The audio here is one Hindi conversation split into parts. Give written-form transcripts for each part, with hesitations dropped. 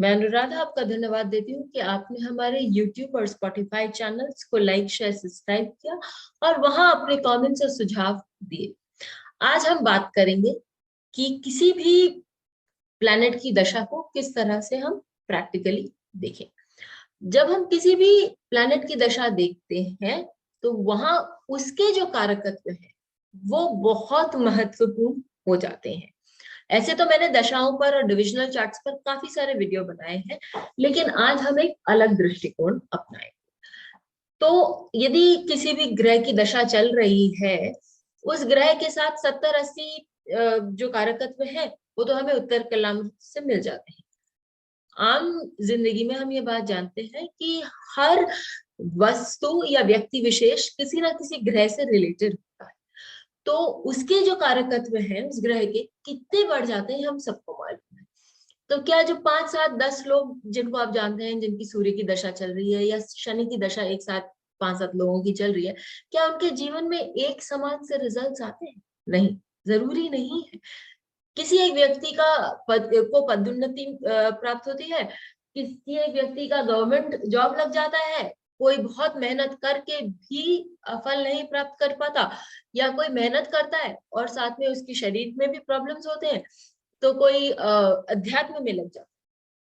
मैं अनुराधा आपका धन्यवाद देती हूँ कि आपने हमारे YouTube और Spotify चैनल्स को लाइक शेयर सब्सक्राइब किया और वहां अपने कमेंट्स और सुझाव दिए। आज हम बात करेंगे कि किसी भी प्लैनेट की दशा को किस तरह से हम प्रैक्टिकली देखें। जब हम किसी भी प्लैनेट की दशा देखते हैं तो वहां उसके जो कारकत्व है वो बहुत महत्वपूर्ण हो जाते हैं। ऐसे तो मैंने दशाओं पर और डिविजनल चार्ट्स पर काफी सारे वीडियो बनाए हैं, लेकिन आज हम एक अलग दृष्टिकोण अपनाएं। तो यदि किसी भी ग्रह की दशा चल रही है, उस ग्रह के साथ 70-80 जो कारकत्व है वो तो हमें उत्तर कलामृत से मिल जाते हैं। आम जिंदगी में हम ये बात जानते हैं कि हर वस्तु या व्यक्ति विशेष किसी ना किसी ग्रह से रिलेटेड होता है। तो उसके जो कारकत्व हैं उस ग्रह के कितने बढ़ जाते हैं हम सबको मालूम है। तो क्या जो 5-7-10 लोग जिनको आप जानते हैं जिनकी सूर्य की दशा चल रही है या शनि की दशा एक साथ 5-7 लोगों की चल रही है, क्या उनके जीवन में एक समान से रिजल्ट्स आते हैं? नहीं, जरूरी नहीं है। किसी एक व्यक्ति का पदोन्नति प्राप्त होती है, किसी एक व्यक्ति का गवर्नमेंट जॉब लग जाता है, कोई बहुत मेहनत करके भी फल नहीं प्राप्त कर पाता, या कोई मेहनत करता है और साथ में उसकी शरीर में भी प्रॉब्लम्स होते हैं, तो कोई अध्यात्म में लग जाता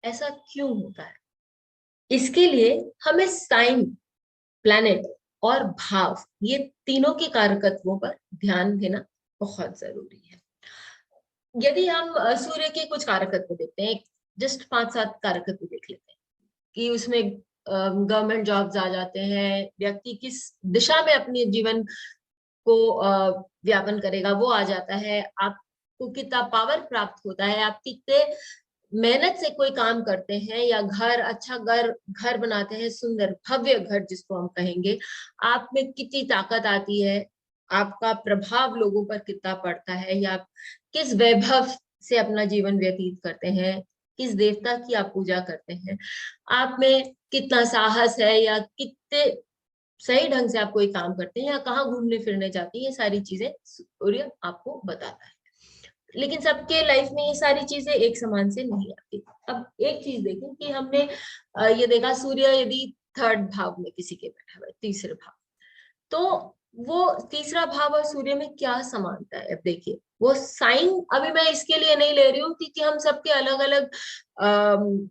है। ऐसा क्यों होता है? इसके लिए हमें साइन, प्लैनेट और भाव, ये तीनों के कारकत्वों पर ध्यान देना बहुत जरूरी है। यदि हम सूर्य के कुछ कारकत्व देखते हैं, जस्ट 5-7 कारकत्व देख लेते हैं कि उसमें गवर्नमेंट जॉब्स आ जाते हैं, व्यक्ति किस दिशा में अपने जीवन को व्यापन करेगा वो आ जाता है, आपको कितना पावर प्राप्त होता है, आप कितने मेहनत से कोई काम करते हैं या घर, अच्छा घर घर बनाते हैं, सुंदर भव्य घर जिसको हम कहेंगे, आप में कितनी ताकत आती है, आपका प्रभाव लोगों पर कितना पड़ता है, या आप किस वैभव से अपना जीवन व्यतीत करते हैं, किस देवता की आप पूजा करते हैं, आप में कितना साहस है, या कितने सही ढंग से आप कोई काम करते हैं, या कहाँ घूमने फिरने जाते हैं, ये सारी चीजें सूर्य आपको बताता है। लेकिन सबके लाइफ में ये सारी चीजें एक समान से नहीं आती। अब एक चीज देखें कि हमने ये देखा, सूर्य यदि थर्ड भाव में किसी के बैठा हुआ है, तीसरे भाव, तो वो तीसरा भाव और सूर्य में क्या समानता है? अब देखिए, वो साइन अभी मैं इसके लिए नहीं ले रही हूँ क्योंकि हम सबके अलग अलग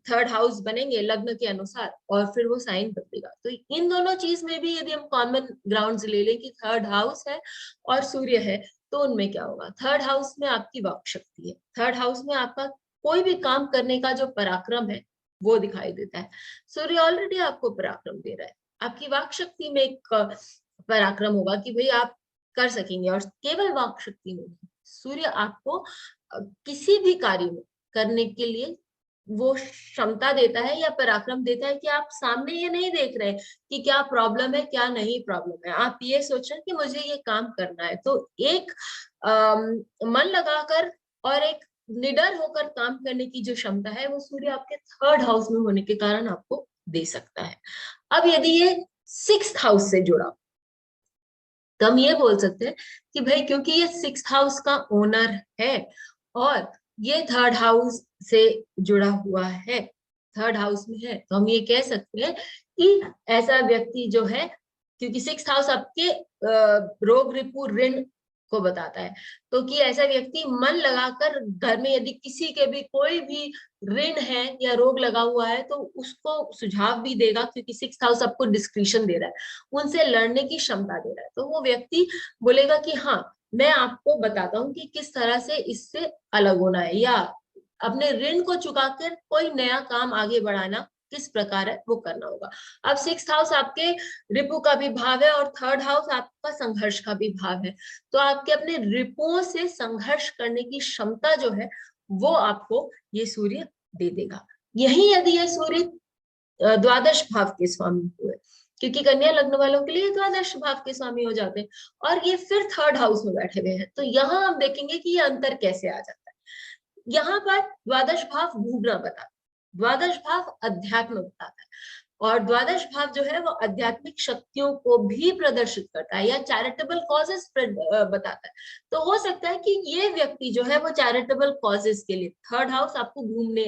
थर्ड हाउस बनेंगे लग्न के अनुसार और फिर वो साइन बदलेगा। तो इन दोनों चीज में भी यदि हम कॉमन ग्राउंड ले लें कि थर्ड हाउस है और सूर्य है, तो उनमें क्या होगा? थर्ड हाउस में आपकी वाक शक्ति है, थर्ड हाउस में आपका कोई भी काम करने का जो पराक्रम है वो दिखाई देता है। सूर्य ऑलरेडी आपको पराक्रम दे रहा है, आपकी वाक शक्ति में एक पराक्रम होगा कि भाई आप कर सकेंगे। और केवल वाक शक्ति में नहीं, सूर्य आपको किसी भी कार्य में करने के लिए वो क्षमता देता है या पराक्रम देता है कि आप सामने ये नहीं देख रहे कि क्या प्रॉब्लम है क्या नहीं प्रॉब्लम है, आप ये सोच रहे हैं कि मुझे ये काम करना है। तो एक मन लगाकर और एक निडर होकर काम करने की जो क्षमता है वो सूर्य आपके थर्ड हाउस में होने के कारण आपको दे सकता है। अब यदि ये सिक्स्थ हाउस से जुड़ा, तो हम ये बोल सकते हैं कि भाई क्योंकि ये सिक्स्थ हाउस का ओनर है और ये थर्ड हाउस से जुड़ा हुआ है, थर्ड हाउस में है, तो हम ये कह सकते हैं कि ऐसा व्यक्ति जो है, क्योंकि सिक्स्थ हाउस आपके रोग रिपु ऋण को बताता है, तो कि ऐसा व्यक्ति मन लगाकर घर में यदि किसी के भी कोई भी ऋण है या रोग लगा हुआ है तो उसको सुझाव भी देगा, क्योंकि सिक्स्थ हाउस आपको डिस्क्रिशन दे रहा है, उनसे लड़ने की क्षमता दे रहा है। तो वो व्यक्ति बोलेगा कि हाँ, मैं आपको बताता हूँ कि किस तरह से इससे अलग होना है, या अपने ऋण को चुकाकर कोई नया काम आगे बढ़ाना किस प्रकार है वो करना होगा। अब सिक्स्थ हाउस आपके रिपु का भी भाव है और थर्ड हाउस आपका संघर्ष का भी भाव है, तो आपके अपने रिपुओं से संघर्ष करने की क्षमता जो है वो आपको ये सूर्य दे देगा। यही यदि ये सूर्य द्वादश भाव के स्वामी हुए, क्योंकि कन्या लग्न वालों के लिए द्वादश भाव के स्वामी हो जाते हैं, और ये फिर थर्ड हाउस में बैठे हुए हैं, तो यहाँ हम देखेंगे कि ये अंतर कैसे आ जाता है। यहाँ पर द्वादश भाव भूगना बताता है, द्वादश भाव अध्यात्म बताता है, और द्वादश भाव जो है वो आध्यात्मिक शक्तियों को भी प्रदर्शित करता है या चैरिटेबल कॉजेस बताता है। तो हो सकता है कि ये व्यक्ति जो है वो चैरिटेबल कॉजेस के लिए, थर्ड हाउस आपको घूमने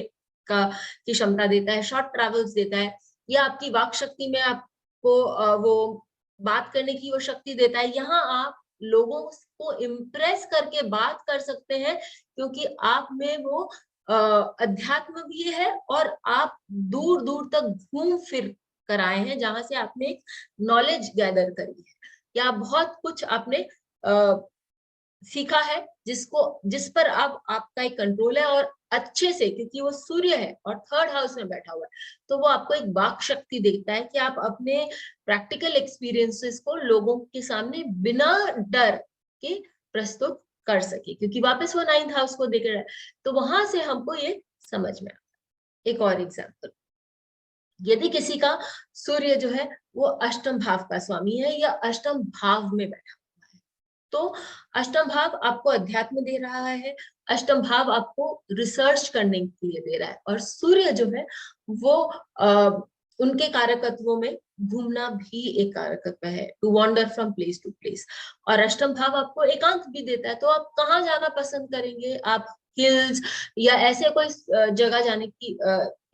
का की क्षमता देता है, शॉर्ट ट्रैवल्स देता है, या आपकी वाक शक्ति में आपको वो बात करने की वो शक्ति देता है। यहाँ आप लोगों को इम्प्रेस करके बात कर सकते हैं, क्योंकि आप में वो अध्यात्म भी है और आप दूर दूर तक घूम फिर कर आए हैं, जहां से आपने एक नॉलेज गैदर करी है, या बहुत कुछ आपने सीखा है, जिस पर अब आपका एक कंट्रोल है, और अच्छे से, क्योंकि वो सूर्य है और थर्ड हाउस में बैठा हुआ है, तो वो आपको एक वाक शक्ति देता है कि आप अपने प्रैक्टिकल एक्सपीरियंसेस को लोगों के सामने बिना डर के प्रस्तुत कर सके, क्योंकि वापस वो 9th हाउस को देख रहा है। तो वहां से हमको ये समझ में आता है। एक और एग्जाम्पल, यदि किसी का सूर्य जो है वो अष्टम भाव का स्वामी है या अष्टम भाव में बैठा, तो अष्टम भाव आपको अध्यात्म दे रहा है, अष्टम भाव आपको रिसर्च करने के लिए दे रहा है, और सूर्य जो है वो उनके कारकत्वों में घूमना भी एक कारकत्व है, to wander from place to place. और अष्टम भाव आपको एकांत भी देता है, तो आप कहाँ जाना पसंद करेंगे? आप हिल्स या ऐसे कोई जगह जाने की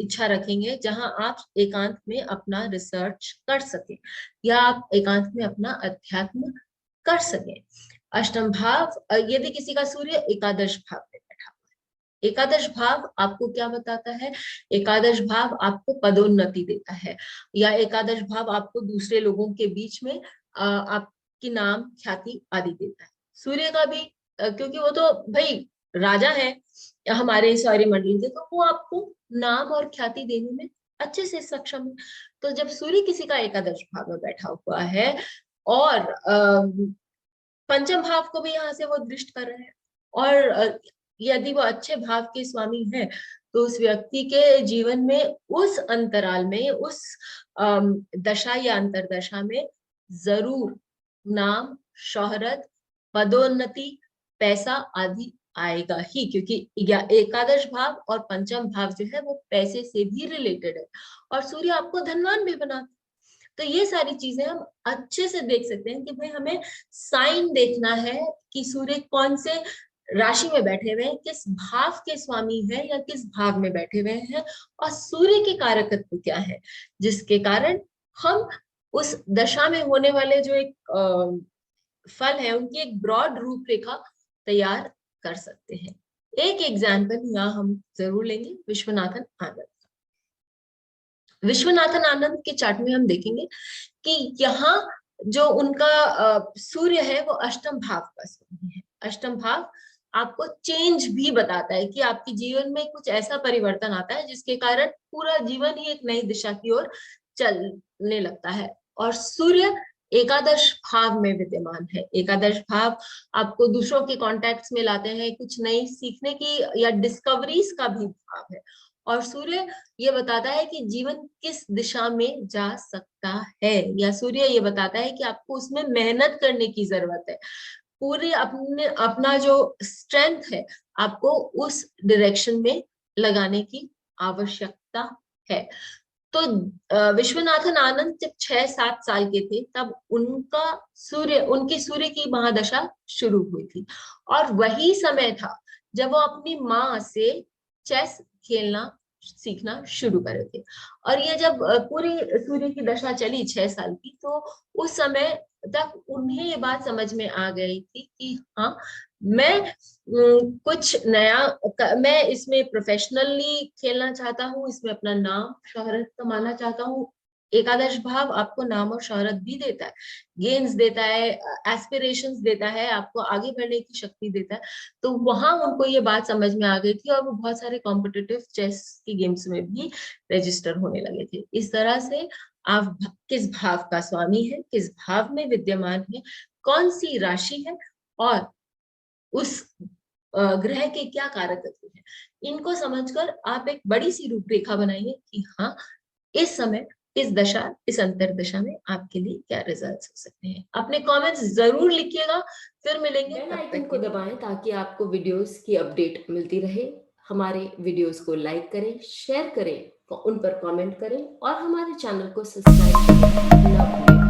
इच्छा रखेंगे जहां आप एकांत में अपना रिसर्च कर सके, या आप एकांत में अपना अध्यात्म कर सके। अष्टम भाव, यदि किसी का सूर्य एकादश भाव में बैठा हुआ है, एकादश भाव आपको क्या बताता है? एकादश भाव आपको पदोन्नति देता है, या एकादश भाव आपको दूसरे लोगों के बीच में आपकी नाम ख्याति आदि देता है। सूर्य का भी, क्योंकि वो तो भाई राजा है हमारे सारी मंडली के, तो वो आपको नाम और ख्याति देने में अच्छे से सक्षम है। तो जब सूर्य किसी का एकादश भाव में बैठा हुआ है और पंचम भाव को भी यहाँ से वो दृष्ट कर रहे हैं, और यदि वो अच्छे भाव के स्वामी है, तो उस व्यक्ति के जीवन में उस अंतराल में, उस दशा या अंतरदशा में जरूर नाम, शोहरत, पदोन्नति, पैसा आदि आएगा ही, क्योंकि एकादश भाव और पंचम भाव जो है वो पैसे से भी रिलेटेड है, और सूर्य आपको धनवान भी बनाता है। तो ये सारी चीजें हम अच्छे से देख सकते हैं कि भाई हमें साइन देखना है कि सूर्य कौन से राशि में बैठे हुए हैं, किस भाव के स्वामी है या किस भाव में बैठे हुए हैं, और सूर्य के कारकत्व क्या है, जिसके कारण हम उस दशा में होने वाले जो एक फल है उनकी एक ब्रॉड रूपरेखा तैयार कर सकते हैं। एक एग्जाम्पल यहाँ हम जरूर लेंगे, विश्वनाथन आनंद। विश्वनाथन आनंद के चार्ट में हम देखेंगे कि यहाँ जो उनका सूर्य है वो अष्टम भाव का सूर्य है। अष्टम भाव आपको चेंज भी बताता है कि आपके जीवन में कुछ ऐसा परिवर्तन आता है जिसके कारण पूरा जीवन ही एक नई दिशा की ओर चलने लगता है। और सूर्य एकादश भाव में विद्यमान है। एकादश भाव आपको दूसरों के कॉन्टेक्ट्स में लाते हैं, कुछ नई सीखने की या डिस्कवरीज का भी भाव है। और सूर्य ये बताता है कि जीवन किस दिशा में जा सकता है, या सूर्य ये बताता है कि आपको उसमें मेहनत करने की जरूरत है, पूरे अपना जो स्ट्रेंथ है आपको उस डायरेक्शन में लगाने की आवश्यकता है। तो विश्वनाथन आनंद जब 6-7 साल के थे तब उनकी सूर्य की महादशा शुरू हुई थी, और वही समय था जब वो अपनी माँ से चेस खेलना सीखना शुरू करे थे। और ये जब पूरी सूर्य की दशा चली 6 साल की, तो उस समय तक उन्हें ये बात समझ में आ गई थी कि हाँ, मैं कुछ नया, मैं इसमें प्रोफेशनली खेलना चाहता हूँ, इसमें अपना नाम शोहरत कमाना चाहता हूँ। एकादश भाव आपको नाम और शोहरत भी देता है, गेन्स देता है, एस्पिरेशंस देता है, आपको आगे बढ़ने की शक्ति देता है। तो वहां उनको ये बात समझ में आ गई थी, और वो बहुत सारे कॉम्पिटिटिव चेस की गेम्स में भी रजिस्टर होने लगे थे। इस तरह से आप किस भाव का स्वामी है, किस भाव में विद्यमान है, कौन सी राशि है, और उस ग्रह के क्या कारकत्व है, इनको समझकर आप एक बड़ी सी रूपरेखा बनाइए कि हाँ, इस समय, इस दशा, इस अंतर दशा में आपके लिए क्या रिजल्ट्स हो सकते हैं। अपने कमेंट्स जरूर लिखिएगा। फिर मिलेंगे, बेल आइकन को दबाएं ताकि आपको वीडियोस की अपडेट मिलती रहे। हमारे वीडियोस को लाइक करें, शेयर करें, उन पर कमेंट करें, और हमारे चैनल को सब्सक्राइब करना ना भूलें।